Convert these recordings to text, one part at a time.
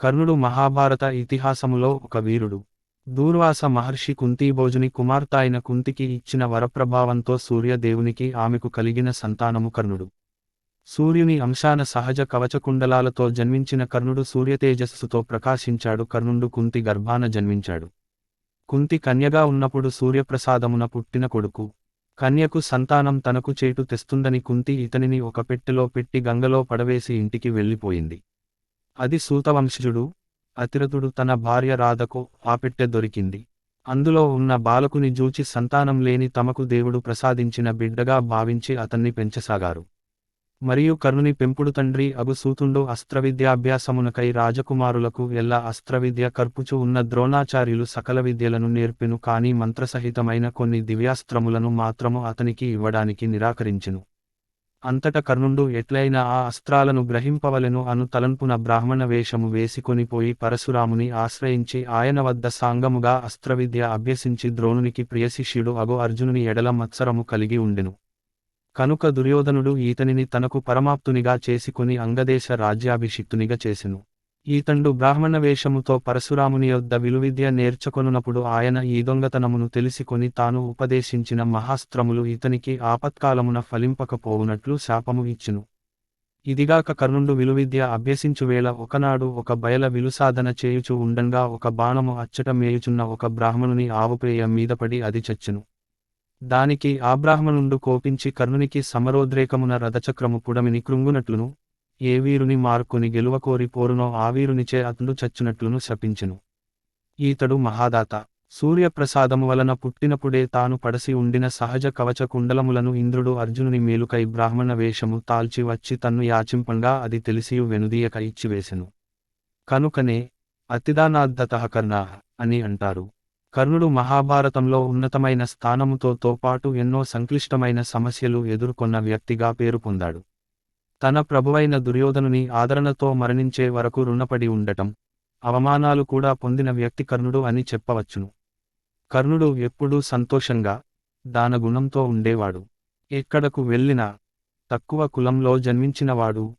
కర్ణుడు మహాభారత ఇతిహాసములో ఒక వీరుడు. దూర్వాస మహర్షి కుంతీభోజుని కుమార్తె అయిన కుంతికి ఇచ్చిన వరప్రభావంతో సూర్యదేవునికి ఆమెకు కలిగిన సంతానము కర్ణుడు. సూర్యుని అంశాన సహజ కవచకుండలాలతో జన్మించిన కర్ణుడు సూర్యతేజస్సుతో ప్రకాశించాడు. కర్ణుడు కుంతి గర్భాన జన్మించాడు. కుంతి కన్యగా ఉన్నప్పుడు సూర్యప్రసాదమున పుట్టిన కొడుకు. కన్యకు సంతానం తనకు చేటు తెస్తుందని కుంతి ఇతనిని ఒక పెట్టెలో పెట్టి గంగలో పడవేసి ఇంటికి వెళ్ళిపోయింది. అది సూతవంశజుడు అతిరథుడు తన భార్య రాధకు ఆ పెట్టె దొరికింది. అందులో ఉన్న బాలకుని జూచి సంతానం లేని తమకు దేవుడు ప్రసాదించిన బిడ్డగా భావించి అతన్ని పెంచసాగారు. మరియు కర్ణుని పెంపుడు తండ్రి అగు సూతుండు అస్త్రవిద్యాభ్యాసమునకై రాజకుమారులకు ఎల్ల అస్త్రవిద్య కర్పుచు ఉన్న ద్రోణాచార్యులు సకల విద్యలను నేర్పెను. కాని మంత్రసహితమైన కొన్ని దివ్యాస్త్రములను మాత్రము అతనికి ఇవ్వడానికి నిరాకరించెను. అంతట కర్ణుండు ఎట్లయినా ఆ అస్త్రాలను గ్రహింపవలెను అను తలంపున బ్రాహ్మణ వేషము వేసికొనిపోయి పరశురాముని ఆశ్రయించి ఆయన వద్ద సాంగముగా అస్త్రవిద్య అభ్యసించి ద్రోణునికి ప్రియశిష్యుడు అగు అర్జునుని ఎడల మత్సరము కలిగి ఉండెను. కనుక దుర్యోధనుడు ఈతనిని తనకు పరమాప్తునిగా చేసుకొని అంగదేశ రాజ్యాభిషిక్తునిగా చేసెను. ఈతండు బ్రాహ్మణ వేషముతో పరశురాముని యొద్ద విలువిద్య నేర్చుకొనునప్పుడు ఆయన ఈ దొంగతనమును తెలిసికొని తాను ఉపదేశించిన మహాస్త్రములు ఇతనికి ఆపత్కాలమున ఫలింపకపోవునట్లు శాపము ఇచ్చెను. ఇదిగాక కర్ణుండు విలువిద్య అభ్యసించువేళ ఒకనాడు ఒక బయల విలుసాధన చేయుచు ఉండంగా ఒక బాణము అచ్చట మేయుచున్న ఒక బ్రాహ్మణుని ఆవుపేయ మీదపడి అది చచ్చెను. దానికి ఆ బ్రాహ్మణుండు కోపించి కర్ణునికి సమరోద్రేకమున రథచక్రము పుడమిని కృంగునట్లును ఏ వీరుని మార్కొని గెలువకోరి పోరునో ఆ వీరునిచే అతడు చచ్చునట్లును శపించెను. ఈతడు మహాదాత. సూర్యప్రసాదము వలన పుట్టినప్పుడే తాను పడసి ఉండిన సహజ కవచ కుండలములను ఇంద్రుడు అర్జునుని మేలుకై బ్రాహ్మణ వేషము తాల్చి వచ్చి తన్ను యాచింపంగా అది తెలిసియు వెనుదీయక ఇచ్చివేసెను. కనుకనే అతిదానాద్దతః కర్ణః అని అంటారు. కర్ణుడు మహాభారతంలో ఉన్నతమైన స్థానముతో పాటు ఎన్నో సంక్లిష్టమైన సమస్యలు ఎదుర్కొన్న వ్యక్తిగా పేరు పొందాడు. తన ప్రభువైన దుర్యోధనుని ఆదరణతో మరణించే వరకు రుణపడి ఉండటం, అవమానాలు కూడా పొందిన వ్యక్తి కర్ణుడు అని చెప్పవచ్చును. కర్ణుడు ఎప్పుడూ సంతోషంగా దానగుణంతో ఉండేవాడు. ఎక్కడకు వెళ్ళినా తక్కువ కులంలో జన్మించినవాడు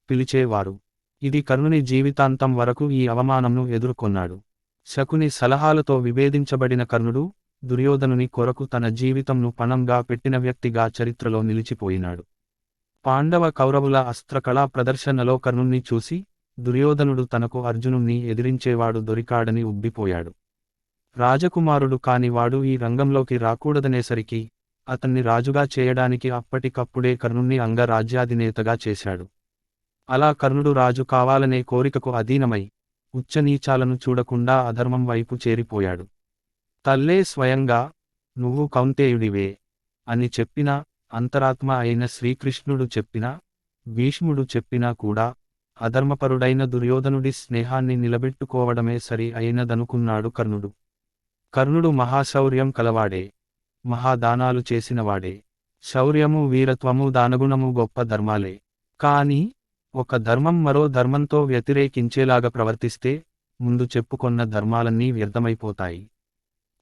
పిలిచేవారు. ఇది కర్ణుని జీవితాంతం వరకు ఈ అవమానంను ఎదుర్కొన్నాడు. శకుని సలహాలతో విభేదించబడిన కర్ణుడు దుర్యోధనుని కొరకు తన జీవితంను పణంగా పెట్టిన వ్యక్తిగా చరిత్రలో నిలిచిపోయినాడు. పాండవ కౌరవుల అస్త్రకళా ప్రదర్శనలో కర్ణుణ్ణి చూసి దుర్యోధనుడు తనకు అర్జునుణ్ణి ఎదిరించేవాడు దొరికాడని ఉబ్బిపోయాడు. రాజకుమారుడు కానివాడు ఈ రంగంలోకి రాకూడదనేసరికి అతన్ని రాజుగా చేయడానికి అప్పటికప్పుడే కర్ణుణ్ణి అంగరాజ్యాధినేతగా చేశాడు. అలా కర్ణుడు రాజు కావాలనే కోరికకు అధీనమై ఉచ్చనీచాలను చూడకుండా అధర్మం వైపు చేరిపోయాడు. తల్లే స్వయంగా నువ్వు కౌంతేయుడివే అని చెప్పినా, అంతరాత్మ అయిన శ్రీకృష్ణుడు చెప్పినా, భీష్ముడు చెప్పినా కూడా అధర్మపరుడైన దుర్యోధనుడి స్నేహాన్ని నిలబెట్టుకోవడమే సరి అయినదనుకున్నాడు కర్ణుడు. కర్ణుడు మహాశౌర్యం కలవాడే, మహాదానాలు చేసినవాడే. శౌర్యము వీరత్వము దానగుణము గొప్ప ధర్మాలే. కానీ ఒక ధర్మం మరో ధర్మంతో వ్యతిరేకించేలాగా ప్రవర్తిస్తే ముందు చెప్పుకొన్న ధర్మాలన్నీ వ్యర్థమైపోతాయి.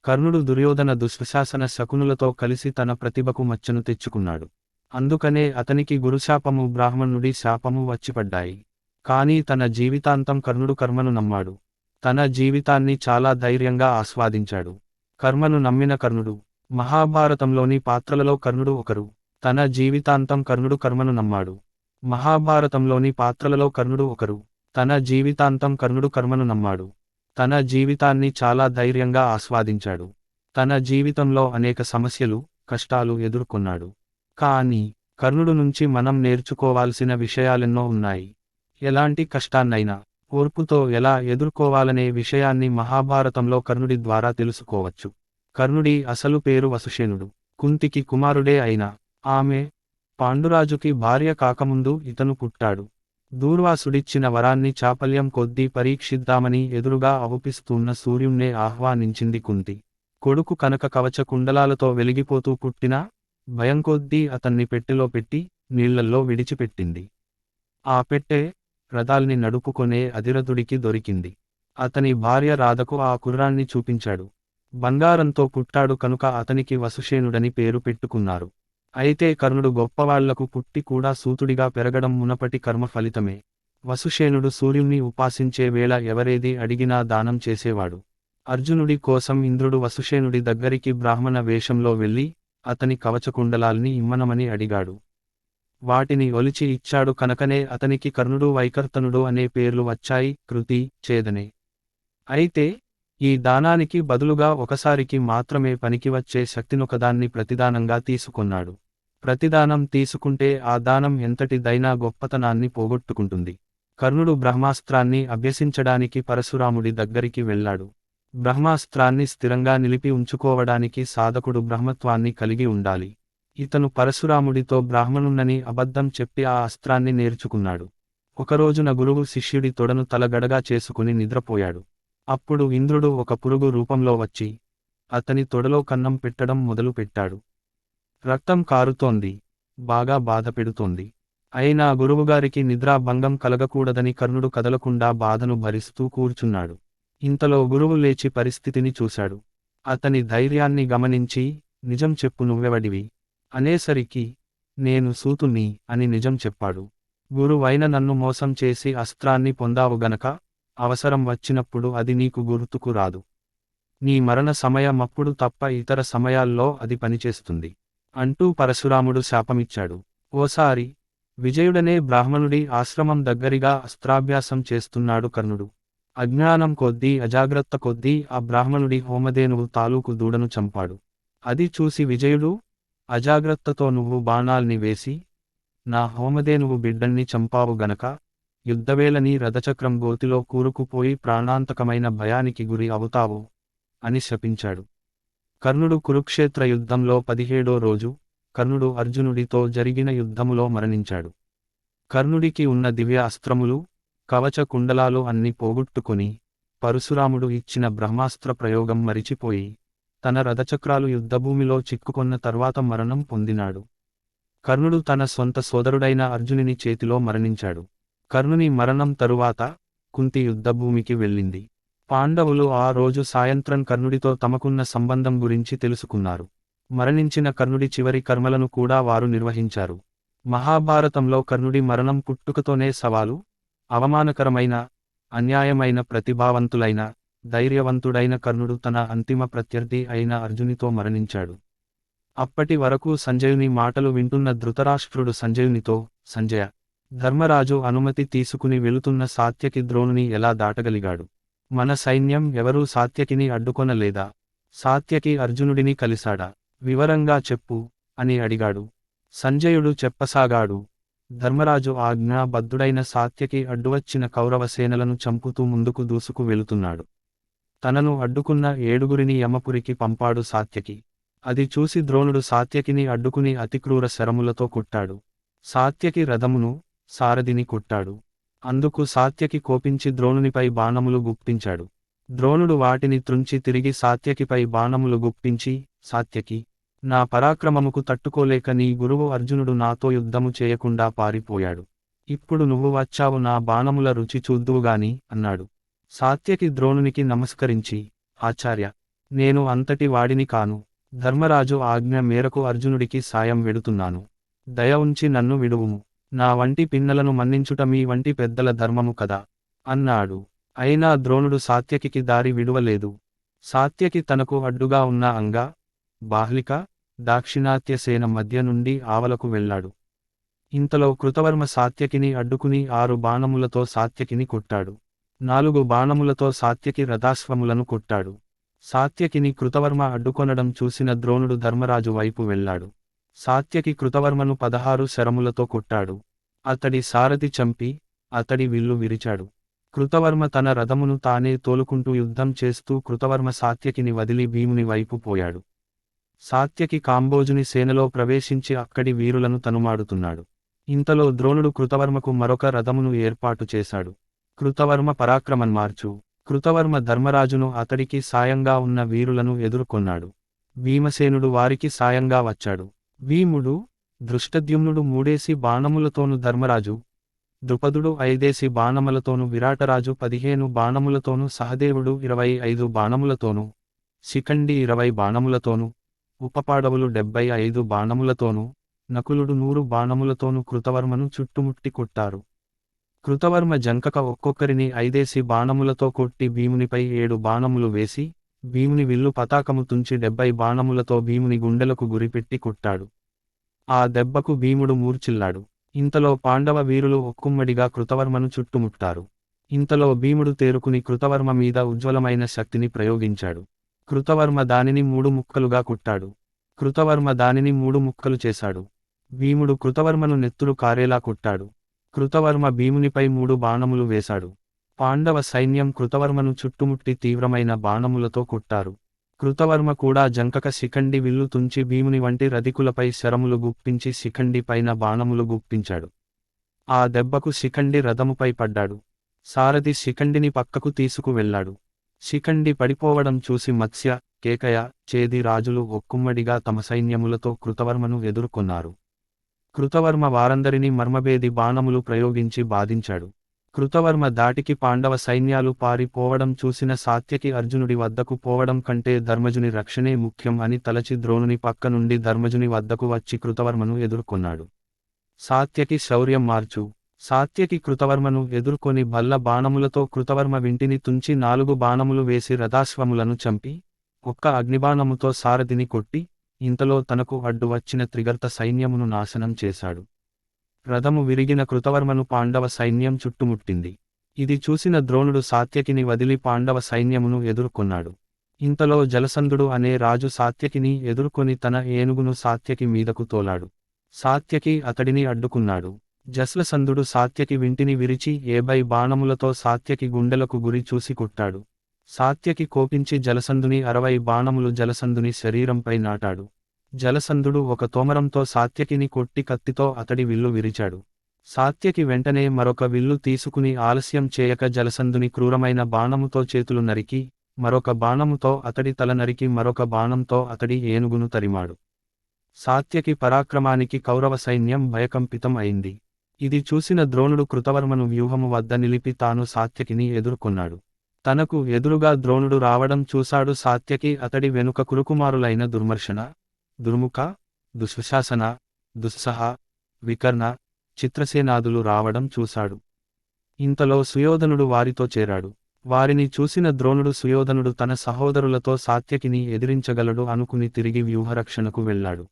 కర్ణుడు దుర్యోధన దుశ్శాసన శకునులతో కలిసి తన ప్రతిభకు మచ్చను తెచ్చుకున్నాడు. అందుకనే అతనికి గురుశాపము బ్రాహ్మణుడి శాపము వచ్చిపడ్డాయి. కానీ తన జీవితాంతం కర్ణుడు కర్మను నమ్మాడు. తన జీవితాన్ని చాలా ధైర్యంగా ఆస్వాదించాడు. కర్మను నమ్మిన కర్ణుడు. మహాభారతంలోని పాత్రలలో కర్ణుడు ఒకరు. తన జీవితాంతం కర్ణుడు కర్మను నమ్మాడు. మహాభారతంలోని పాత్రలలో కర్ణుడు ఒకరు. తన జీవితాంతం కర్ణుడు కర్మను నమ్మాడు. తన జీవితాన్ని చాలా ధైర్యంగా ఆస్వాదించాడు. తన జీవితంలో అనేక సమస్యలు, కష్టాలు ఎదుర్కొన్నాడు. కానీ కర్ణుడు నుంచి మనం నేర్చుకోవాల్సిన విషయాలెన్నో ఉన్నాయి. ఎలాంటి కష్టాన్నైనా ఓర్పుతో ఎలా ఎదుర్కోవాలనే విషయాన్ని మహాభారతంలో కర్ణుడి ద్వారా తెలుసుకోవచ్చు. కర్ణుడి అసలు పేరు వసుషేనుడు. కుంతికి కుమారుడే అయినా ఆమె పాండురాజుకి భార్య కాకముందు ఇతను పుట్టాడు. దూర్వాసుడిచ్చిన వరాన్ని చాపల్యం కొద్దీ పరీక్షిద్దామని ఎదురుగా అవుపిస్తున్న సూర్యుణ్ణే ఆహ్వానించింది కుంతి. కొడుకు కనక కవచ కుండలాలతో వెలిగిపోతూ పుట్టినా భయం కొద్దీ అతన్ని పెట్టెలో పెట్టి నీళ్లల్లో విడిచిపెట్టింది. ఆ పెట్టె రథాల్ని నడుపుకొనే అధిరథుడికి దొరికింది. అతని భార్య రాధకు ఆ కుర్రాన్ని చూపించాడు. బంగారంతో పుట్టాడు కనుక అతనికి వసుషేనుడని పేరు పెట్టుకున్నారు. అయితే కర్ణుడు గొప్పవాళ్లకు పుట్టి కూడా సూతుడిగా పెరగడం మునపటి కర్మ ఫలితమే. వసుషేనుడు సూర్యుణ్ణి ఉపాసించే వేళ ఎవరేది అడిగినా దానం చేసేవాడు. అర్జునుడి కోసం ఇంద్రుడు వసుషేనుడి దగ్గరికి బ్రాహ్మణ వేషంలో వెళ్ళి, అతని కవచకుండలాల్ని ఇమ్మనమని అడిగాడు. వాటిని ఒలిచి ఇచ్చాడు కనుకనే అతనికి కర్ణుడు వైకర్తనుడు అనే పేర్లు వచ్చాయి. కృతి, ఛేదనే. అయితే, ఈ దానానికి బదులుగా ఒకసారికి మాత్రమే పనికివచ్చే శక్తినొకదాన్ని ప్రతిదానంగా తీసుకొన్నాడు. ప్రతిదానం తీసుకుంటే ఆ దానం ఎంతటిదైనా గొప్పతనాన్ని పోగొట్టుకుంటుంది. కర్ణుడు బ్రహ్మాస్త్రాన్ని అభ్యసించడానికి పరశురాముడి దగ్గరికి వెళ్ళాడు. బ్రహ్మాస్త్రాన్ని స్థిరంగా నిలిపి ఉంచుకోవడానికి సాధకుడు బ్రహ్మత్వాన్ని కలిగి ఉండాలి. ఇతను పరశురాముడితో బ్రాహ్మణున్నని అబద్ధం చెప్పి ఆ అస్త్రాన్ని నేర్చుకున్నాడు. ఒకరోజున గురువు శిష్యుడి తొడను తలగడగా చేసుకుని నిద్రపోయాడు. అప్పుడు ఇంద్రుడు ఒక పురుగు రూపంలో వచ్చి, అతని తొడలో కన్నం పెట్టడం మొదలుపెట్టాడు. రక్తం కారుతోంది. బాగా బాధపెడుతోంది. అయినా గురువుగారికి నిద్రాభంగం కలగకూడదని కర్ణుడు కదలకుండా బాధను భరిస్తూ కూర్చున్నాడు. ఇంతలో గురువు లేచి పరిస్థితిని చూశాడు. అతని ధైర్యాన్ని గమనించి, నిజం చెప్పు నువ్వెవడివి అనేసరికి, నేను సూతుణ్ణి అని నిజం చెప్పాడు. గురువైన నన్ను మోసం చేసి అస్త్రాన్ని పొందావు గనక, అవసరం వచ్చినప్పుడు అది నీకు గుర్తుకు రాదు. నీ మరణ సమయమప్పుడు తప్ప ఇతర సమయాల్లో అది పనిచేస్తుంది అంటూ పరశురాముడు శాపమిచ్చాడు. ఓసారి విజయుడనే బ్రాహ్మణుడి ఆశ్రమం దగ్గరిగా అస్త్రాభ్యాసం చేస్తున్నాడు కర్ణుడు. అజ్ఞానం కొద్దీ అజాగ్రత్త కొద్దీ ఆ బ్రాహ్మణుడి హోమధేనువు తాలూకు దూడను చంపాడు. అది చూసి విజయుడు, అజాగ్రత్తతో నువ్వు బాణాల్ని వేసి, నా హోమధేనువు బిడ్డన్ని చంపావు గనక, యుద్ధవేళ రథచక్రం గోతిలో కూరుకుపోయి ప్రాణాంతకమైన భయానికి గురి అవుతావు అని శపించాడు. కర్ణుడు కురుక్షేత్ర యుద్ధంలో 17వ రోజు, కర్ణుడు అర్జునుడితో జరిగిన యుద్ధములో మరణించాడు. కర్ణుడికి ఉన్న దివ్య అస్త్రములు, కవచ కుండలాలు అన్ని పోగొట్టుకుని, పరశురాముడు ఇచ్చిన బ్రహ్మాస్త్ర ప్రయోగం మరిచిపోయి, తన రథచక్రాలు యుద్ధభూమిలో చిక్కుకొన్న తర్వాత మరణం పొందినాడు. కర్ణుడు తన సొంత సోదరుడైన అర్జునుని చేతిలో మరణించాడు. కర్ణుని మరణం తరువాత, కుంతి యుద్ధభూమికి వెళ్ళింది. పాండవులు ఆ రోజు సాయంత్రం కర్ణుడితో తమకున్న సంబంధం గురించి తెలుసుకున్నారు. మరణించిన కర్ణుడి చివరి కర్మలను కూడా వారు నిర్వహించారు. మహాభారతంలో కర్ణుడి మరణం పుట్టుకతోనే సవాలు, అవమానకరమైన, అన్యాయమైన ప్రతిభావంతులైన, ధైర్యవంతుడైన కర్ణుడు తన అంతిమ ప్రత్యర్థి అయిన అర్జునితో మరణించాడు. అప్పటి వరకు సంజయుని మాటలు వింటున్న ధృతరాష్ట్రుడు సంజయునితో, సంజయ, ధర్మరాజు అనుమతి తీసుకుని వెళుతున్న సాత్యకి ద్రోణుని ఎలా దాటగలిగాడు? మన సైన్యం ఎవరూ సాత్యకిని అడ్డుకొనలేదా? సాత్యకి అర్జునుడిని కలిశాడా? వివరంగా చెప్పు అని అడిగాడు. సంజయుడు చెప్పసాగాడు. ధర్మరాజు ఆజ్ఞాబద్ధుడైన సాత్యకి అడ్డువచ్చిన కౌరవ సేనలను చంపుతూ ముందుకు దూసుకు వెళుతున్నాడు. తనను అడ్డుకున్న 7గురిని యమపురికి పంపాడు సాత్యకి. అది చూసి ద్రోణుడు సాత్యకిని అడ్డుకుని అతిక్రూర శరములతో కొట్టాడు. సాత్యకి రథమును, సారథిని కొట్టాడు. అందుకు సాత్యకి కోపించి ద్రోణునిపై బాణములు గుప్పించాడు. ద్రోణుడు వాటిని త్రుంచి తిరిగి సాత్యకిపై బాణములు గుప్పించి, సాత్యకి, నా పరాక్రమముకు తట్టుకోలేక నీ గురువు అర్జునుడు నాతో యుద్ధము చేయకుండా పారిపోయాడు. ఇప్పుడు నువ్వు వచ్చావు, నా బాణముల రుచి చూద్దువుగాని అన్నాడు. సాత్యకి ద్రోణునికి నమస్కరించి, ఆచార్య, నేను అంతటి వాడిని కాను. ధర్మరాజు ఆజ్ఞ మేరకు అర్జునుడికి సాయం వెడుతున్నాను. దయ ఉంచి నన్ను విడువుము. నా వంటి పిన్నలను మన్నించుట మీ వంటి పెద్దల ధర్మము కదా అన్నాడు. అయినా ద్రోణుడు సాత్యకికి దారి విడువలేదు. సాత్యకి తనకు అడ్డుగా ఉన్న అంగ, బాహ్లిక, దాక్షిణాత్య సేన మధ్య నుండి ఆవలకు వెళ్ళాడు. ఇంతలో కృతవర్మ సాత్యకిని అడ్డుకుని 6 బాణములతో సాత్యకిని కొట్టాడు. 4 బాణములతో సాత్యకి రథాశ్వములను కొట్టాడు. సాత్యకిని కృతవర్మ అడ్డుకొనడం చూసిన ద్రోణుడు ధర్మరాజు వైపు వెళ్ళాడు. సాత్యకి కృతవర్మను 16 శరములతో కొట్టాడు. అతడి సారథి చంపి, అతడి విల్లు విరిచాడు. కృతవర్మ తన రథమును తానే తోలుకుంటూ యుద్ధం చేస్తూ కృతవర్మ సాత్యకిని వదిలి భీముని వైపు పోయాడు. సాత్యకి కాంబోజుని సేనలో ప్రవేశించి అక్కడి వీరులను తనుమాడుతున్నాడు. ఇంతలో ద్రోణుడు కృతవర్మకు మరొక రథమును ఏర్పాటు చేశాడు. కృతవర్మ పరాక్రమన్మార్చు. కృతవర్మ ధర్మరాజును అతడికి సాయంగా ఉన్న వీరులను ఎదుర్కొన్నాడు. భీమసేనుడు వారికి సాయంగా వచ్చాడు. భీముడు, దృష్టద్యుమ్నుడు 3 బాణములతోను ధర్మరాజు, ద్రుపదుడు 5 బాణములతోను విరాటరాజు 15 బాణములతోను సహదేవుడు 25 బాణములతోను, శిఖండి 20 బాణములతోను, ఉపపాడవులు 75 బాణములతోను, నకులుడు 100 బాణములతోను కృతవర్మను చుట్టుముట్టి కొట్టారు. కృతవర్మ జంకక ఒక్కొక్కరిని 5 బాణములతో కొట్టి భీమునిపై 7 బాణములు వేసి, భీముని విల్లు పతాకము తుంచి 70 బాణములతో భీముని గుండెలకు గురిపెట్టి కొట్టాడు. ఆ దెబ్బకు భీముడు మూర్ఛిల్లాడు. ఇంతలో పాండవ వీరులు ఒక్కుమ్మడిగా కృతవర్మను చుట్టుముట్టారు. ఇంతలో భీముడు తేరుకుని కృతవర్మ మీద ఉజ్వలమైన శక్తిని ప్రయోగించాడు. కృతవర్మ దానిని 3 ముక్కలుగా కొట్టాడు. కృతవర్మ దానిని 3 ముక్కలు చేశాడు. భీముడు కృతవర్మను నెత్తురు కారేలా కొట్టాడు. కృతవర్మ భీమునిపై 3 బాణములు వేశాడు. పాండవ సైన్యం కృతవర్మను చుట్టుముట్టి తీవ్రమైన బాణములతో కొట్టారు. కృతవర్మ కూడా జంకక శిఖండి విల్లు తుంచి భీముని వంటి రధికులపై శరములు గుప్పించి శిఖండి పైన బాణములు గుప్పించాడు. ఆ దెబ్బకు శిఖండి రథముపై పడ్డాడు. సారథి శిఖండిని పక్కకు తీసుకు వెళ్ళాడు. శిఖండి పడిపోవడం చూసి మత్స్య, కేకయ, చేది రాజులు ఒక్కుమ్మడిగా తమ సైన్యములతో కృతవర్మను ఎదుర్కొన్నారు. కృతవర్మ వారందరినీ మర్మభేది బాణములు ప్రయోగించి బాధించాడు. కృతవర్మ దాటికి పాండవ సైన్యాలు పారిపోవడం చూసిన సాత్యకి అర్జునుడి వద్దకు పోవడం కంటే ధర్మజుని రక్షణే ముఖ్యం అని తలచి ద్రోణుని పక్క నుండి ధర్మజుని వద్దకు వచ్చి కృతవర్మను ఎదుర్కొన్నాడు. సాత్యకి శౌర్యం మార్చు. సాత్యకి కృతవర్మను ఎదుర్కొని భల్ల బాణములతో కృతవర్మ వింటిని తుంచి 4 బాణములు వేసి రథాశ్వములను చంపి, ఒక్క అగ్నిబాణముతో సారథిని కొట్టి, ఇంతలో తనకు అడ్డు వచ్చిన త్రిగర్త సైన్యమును నాశనం చేశాడు. రథము విరిగిన కృతవర్మను పాండవ సైన్యం చుట్టుముట్టింది. ఇది చూసిన ద్రోణుడు సాత్యకిని వదిలి పాండవ సైన్యమును ఎదుర్కొన్నాడు. ఇంతలో జలసంధుడు అనే రాజు సాత్యకిని ఎదుర్కొని తన ఏనుగును సాత్యకి మీదకు తోలాడు. సాత్యకి అతడిని అడ్డుకున్నాడు. జలసంధుడు సాత్యకి వింటిని విరిచి 70 బాణములతో సాత్యకి గుండెలకు గురి చూసి కొట్టాడు. సాత్యకి కోపించి జలసంధుని 60 బాణములు జలసంధుని శరీరంపై నాటాడు. జలసంధుడు ఒక తోమరంతో సాత్యకిని కొట్టి కత్తితో అతడి విల్లు విరిచాడు. సాత్యకి వెంటనే మరొక విల్లు తీసుకుని ఆలస్యం చేయక జలసంధుని క్రూరమైన బాణముతో చేతులు నరికి, మరొక బాణముతో అతడి తల నరికి మరొక బాణంతో అతడి ఏనుగును తరిమాడు. సాత్యకి పరాక్రమానికి కౌరవ సైన్యం భయకంపితం అయింది. ఇది చూసిన ద్రోణుడు కృతవర్మను వ్యూహము వద్ద నిలిపి తాను సాత్యకిని ఎదుర్కొన్నాడు. తనకు ఎదురుగా ద్రోణుడు రావడం చూశాడు. సాత్యకి అతడి వెనుక కురుకుమారులైన దుర్మర్షణ, దుర్ముఖ, దుశ్శాసన, దుస్సహ, వికర్ణ, చిత్రసేనాదులు రావడం చూశాడు. ఇంతలో సుయోధనుడు వారితో చేరాడు. వారిని చూసిన ద్రోణుడు సుయోధనుడు తన సహోదరులతో సాత్యకిని ఎదిరించగలడు అనుకుని తిరిగి వ్యూహరక్షణకు వెళ్ళాడు.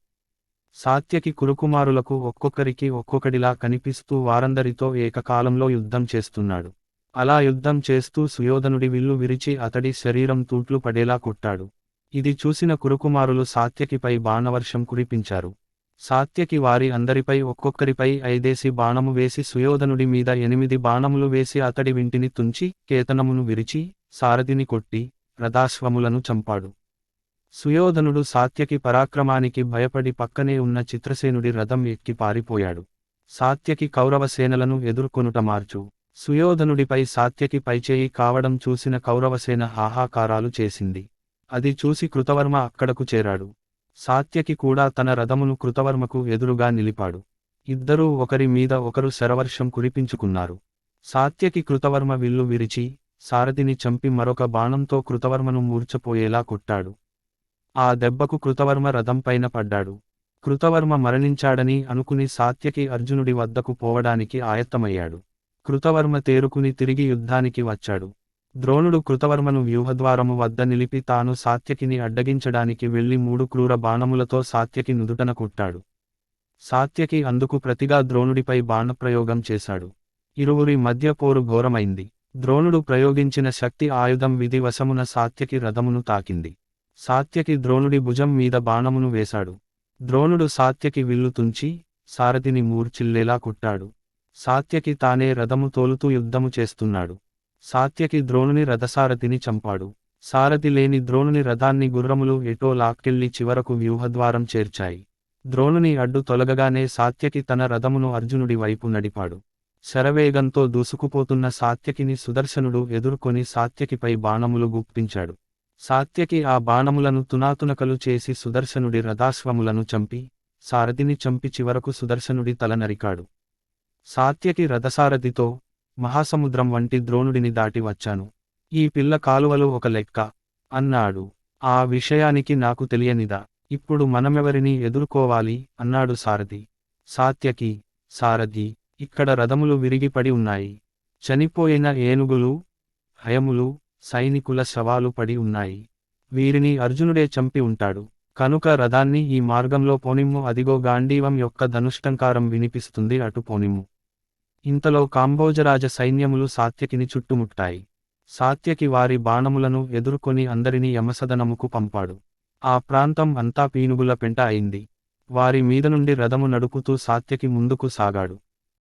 సాత్యకి కురుకుమారులకు ఒక్కొక్కరికి ఒక్కొక్కడిలా కనిపిస్తూ వారందరితో ఏకకాలంలో యుద్ధం చేస్తున్నాడు. అలా యుద్ధం చేస్తూ సుయోధనుడి విల్లు విరిచి అతడి శరీరం తూట్లు పడేలా కొట్టాడు. ఇది చూసిన కురుకుమారులు సాత్యకిపై బాణవర్షం కురిపించారు. సాత్యకి వారి అందరిపై ఒక్కొక్కరిపై 5 బాణము వేసి సుయోధనుడి మీద 8 బాణములు వేసి అతడి వింటిని తుంచి, కేతనమును విరిచి, సారథిని కొట్టి, రథాశ్వములను చంపాడు. సుయోధనుడు సాత్యకి పరాక్రమానికి భయపడి పక్కనే ఉన్న చిత్రసేనుడి రథం ఎక్కి పారిపోయాడు. సాత్యకి కౌరవ సేనలను ఎదుర్కొనుట మార్చు. సుయోధనుడిపై సాత్యకి పైచేయి కావడం చూసిన కౌరవసేన హాహాకారాలు చేసింది. అది చూసి కృతవర్మ అక్కడకు చేరాడు. సాత్యకి కూడా తన రథమును కృతవర్మకు ఎదురుగా నిలిపాడు. ఇద్దరూ ఒకరి మీద ఒకరు శరవర్షం కురిపించుకున్నారు. సాత్యకి కృతవర్మ విల్లు విరిచి, సారథిని చంపి మరొక బాణంతో కృతవర్మను మూర్ఛపోయేలా కొట్టాడు. ఆ దెబ్బకు కృతవర్మ రథంపైన పడ్డాడు. కృతవర్మ మరణించాడని అనుకుని సాత్యకి అర్జునుడి వద్దకు పోవడానికి ఆయత్తమయ్యాడు. కృతవర్మ తేరుకుని తిరిగి యుద్ధానికి వచ్చాడు. ద్రోణుడు కృతవర్మను వ్యూహద్వారము వద్ద నిలిపి తాను సాత్యకిని అడ్డగించడానికి వెళ్లి 3 క్రూర బాణములతో సాత్యకి నుదుటన కొట్టాడు. సాత్యకి అందుకు ప్రతిగా ద్రోణుడిపై బాణప్రయోగం చేశాడు. ఇరువురి మధ్య పోరు ఘోరమైంది. ద్రోణుడు ప్రయోగించిన శక్తి ఆయుధం విధి వశమున సాత్యకి రథమును తాకింది. సాత్యకి ద్రోణుడి భుజం మీద బాణమును వేశాడు. ద్రోణుడు సాత్యకి విల్లు తుంచి, సారథిని మూర్ఛిల్లేలా కొట్టాడు. సాత్యకి తానే రథము తోలుతూ యుద్ధము చేస్తున్నాడు. సాత్యకి ద్రోణుని రథసారథిని చంపాడు. సారథి లేని ద్రోణుని రథాన్ని గుర్రములు ఎటో లాక్కెళ్లి చివరకు వ్యూహద్వారం చేర్చాయి. ద్రోణుని అడ్డు తొలగగానే సాత్యకి తన రథమును అర్జునుడి వైపు నడిపాడు. శరవేగంతో దూసుకుపోతున్న సాత్యకిని సుదర్శనుడు ఎదుర్కొని సాత్యకిపై బాణములు గుప్పించాడు. సాత్యకి ఆ బాణములను తునాతునకలు చేసి సుదర్శనుడి రథాశ్వములను చంపి, సారథిని చంపి చివరకు సుదర్శనుడి తల నరికాడు. సాత్యకి రథసారథితో, మహాసముద్రం వంటి ద్రోణుడిని దాటి వచ్చాను. ఈ పిల్ల కాలువలు ఒక లెక్క అన్నాడు. ఆ విషయానికి నాకు తెలియనిదా? ఇప్పుడు మనమెవరిని ఎదుర్కోవాలి అన్నాడు సారథి. సాత్యకి, సారథి, ఇక్కడ రథములు విరిగిపడి ఉన్నాయి. చనిపోయిన ఏనుగులు, హయములు, సైనికుల శవాలు పడి ఉన్నాయి. వీరిని అర్జునుడే చంపి ఉంటాడు. కనుక రథాన్ని ఈ మార్గంలో పోనిమ్ము, అదిగో గాంధీవం యొక్క ధనుష్టంకారం వినిపిస్తుంది, అటు పోనిమ్ము. ఇంతలో కాంబోజరాజ సైన్యములు సాత్యకిని చుట్టుముట్టాయి. సాత్యకి వారి బాణములను ఎదుర్కొని అందరినీ యమసదనముకు పంపాడు. ఆ ప్రాంతం అంతా పీనుగుల పెంట అయింది. వారి మీద నుండి రథము నడుపుతూ సాత్యకి ముందుకు సాగాడు.